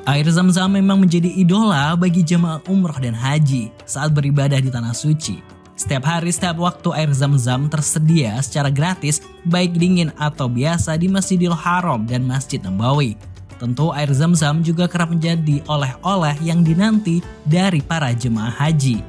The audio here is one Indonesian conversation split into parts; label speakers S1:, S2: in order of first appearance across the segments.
S1: Air Zam-Zam memang menjadi idola bagi jemaah umroh dan haji saat beribadah di Tanah Suci. Setiap hari, setiap waktu air Zam-Zam tersedia secara gratis, baik dingin atau biasa di Masjidil Haram dan Masjid Nabawi. Tentu air Zam-Zam juga kerap menjadi oleh-oleh yang dinanti dari para jemaah haji.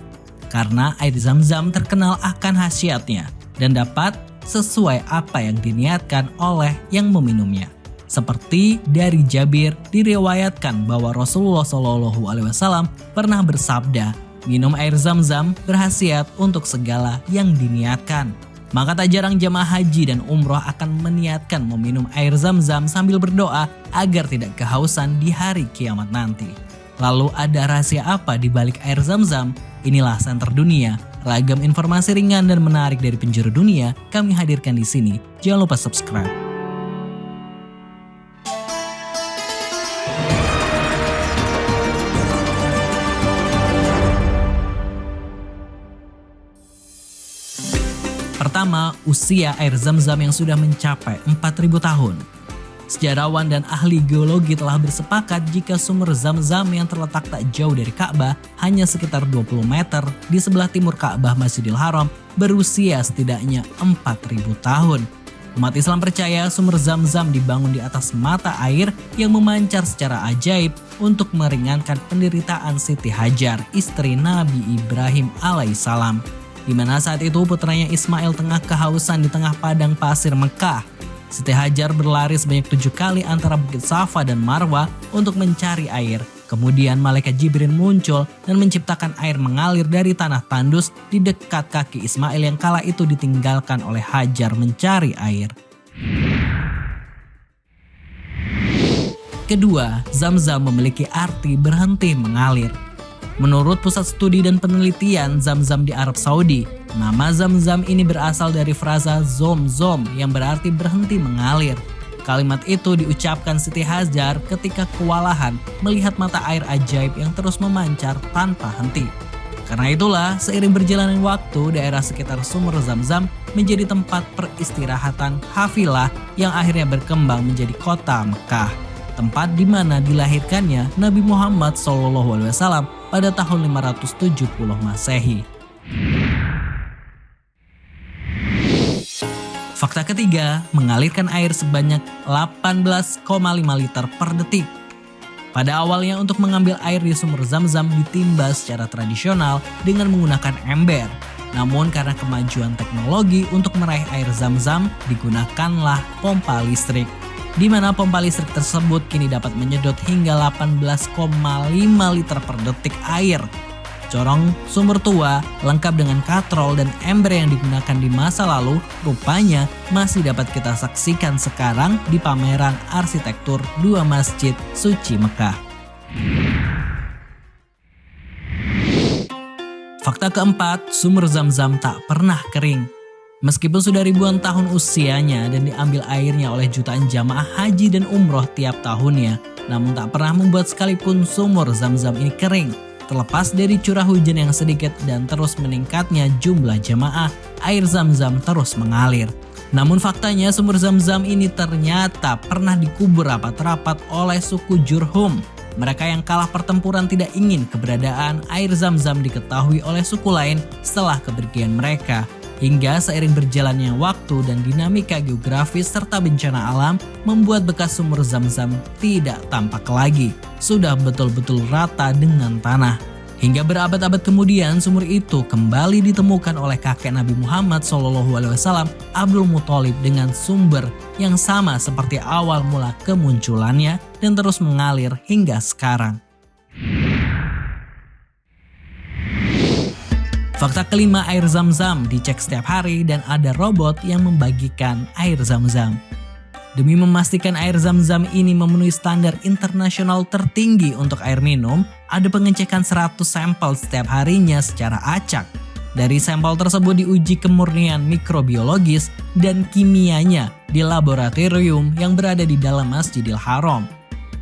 S1: Karena air Zam-Zam terkenal akan khasiatnya dan dapat sesuai apa yang diniatkan oleh yang meminumnya. Seperti dari Jabir diriwayatkan bahwa Rasulullah SAW pernah bersabda, minum air Zam-Zam berkhasiat untuk segala yang diniatkan. Maka tak jarang jemaah haji dan umroh akan meniatkan meminum air Zam-Zam sambil berdoa agar tidak kehausan di hari kiamat nanti. Lalu ada rahasia apa di balik air Zam-Zam? Inilah Senter Dunia. Ragam informasi ringan dan menarik dari penjuru dunia kami hadirkan di sini. Jangan lupa subscribe. Pertama, usia air Zam-Zam yang sudah mencapai 4.000 tahun. Sejarawan dan ahli geologi telah bersepakat jika sumber Zam-Zam yang terletak tak jauh dari Ka'bah, hanya sekitar 20 meter di sebelah timur Ka'bah Masjidil Haram, berusia setidaknya 4.000 tahun. Umat Islam percaya sumber Zam-Zam dibangun di atas mata air yang memancar secara ajaib untuk meringankan penderitaan Siti Hajar, istri Nabi Ibrahim alaihissalam, di mana saat itu putranya Ismail tengah kehausan di tengah padang pasir Mekah. Siti Hajar berlari sebanyak 7 kali antara Bukit Safa dan Marwa untuk mencari air. Kemudian malaikat Jibril muncul dan menciptakan air mengalir dari tanah tandus di dekat kaki Ismail yang kala itu ditinggalkan oleh Hajar mencari air. Kedua, Zam-Zam memiliki arti berhenti mengalir. Menurut Pusat Studi dan Penelitian Zam-Zam di Arab Saudi, nama Zam-Zam ini berasal dari frasa zom-zom yang berarti berhenti mengalir. Kalimat itu diucapkan Siti Hajar ketika kewalahan melihat mata air ajaib yang terus memancar tanpa henti. Karena itulah, seiring berjalannya waktu, daerah sekitar sumber Zam-Zam menjadi tempat peristirahatan kafilah yang akhirnya berkembang menjadi kota Mekah. Tempat di mana dilahirkannya Nabi Muhammad SAW pada tahun 570 Masehi. Fakta ketiga, mengalirkan air sebanyak 18,5 liter per detik. Pada awalnya untuk mengambil air di sumber Zam-Zam ditimba secara tradisional dengan menggunakan ember. Namun karena kemajuan teknologi untuk meraih air Zam-Zam digunakanlah pompa listrik, di mana pompa listrik tersebut kini dapat menyedot hingga 18,5 liter per detik air. Corong sumber tua lengkap dengan katrol dan ember yang digunakan di masa lalu rupanya masih dapat kita saksikan sekarang di pameran arsitektur dua masjid suci Mekah. Fakta keempat, sumber Zam-Zam tak pernah kering. Meskipun sudah ribuan tahun usianya dan diambil airnya oleh jutaan jamaah haji dan umroh tiap tahunnya, namun tak pernah membuat sekalipun sumur Zam-Zam ini kering. Terlepas dari curah hujan yang sedikit dan terus meningkatnya jumlah jamaah, air Zam-Zam terus mengalir. Namun faktanya sumur Zam-Zam ini ternyata pernah dikubur rapat-rapat oleh suku Jurhum. Mereka yang kalah pertempuran tidak ingin keberadaan air Zam-Zam diketahui oleh suku lain setelah kepergian mereka. Hingga seiring berjalannya waktu dan dinamika geografis serta bencana alam membuat bekas sumur Zam-Zam tidak tampak lagi. Sudah betul-betul rata dengan tanah. Hingga berabad-abad kemudian sumur itu kembali ditemukan oleh kakek Nabi Muhammad SAW, Abdul Muthalib, dengan sumber yang sama seperti awal mula kemunculannya dan terus mengalir hingga sekarang. Fakta kelima, air Zam-Zam dicek setiap hari dan ada robot yang membagikan air Zam-Zam. Demi memastikan air Zam-Zam ini memenuhi standar internasional tertinggi untuk air minum, ada pengecekan 100 sampel setiap harinya secara acak. Dari sampel tersebut diuji kemurnian mikrobiologis dan kimianya di laboratorium yang berada di dalam Masjidil Haram.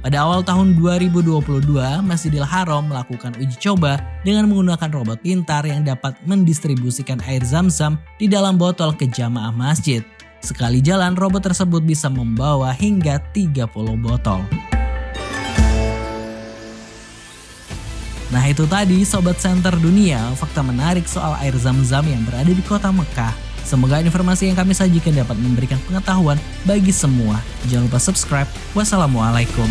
S1: Pada awal tahun 2022, Masjidil Haram melakukan uji coba dengan menggunakan robot pintar yang dapat mendistribusikan air Zam-Zam di dalam botol ke jamaah masjid. Sekali jalan, robot tersebut bisa membawa hingga 30 botol. Nah itu tadi Sobat Center Dunia, fakta menarik soal air Zam-Zam yang berada di kota Mekah. Semoga informasi yang kami sajikan dapat memberikan pengetahuan bagi semua. Jangan lupa subscribe. Wassalamualaikum.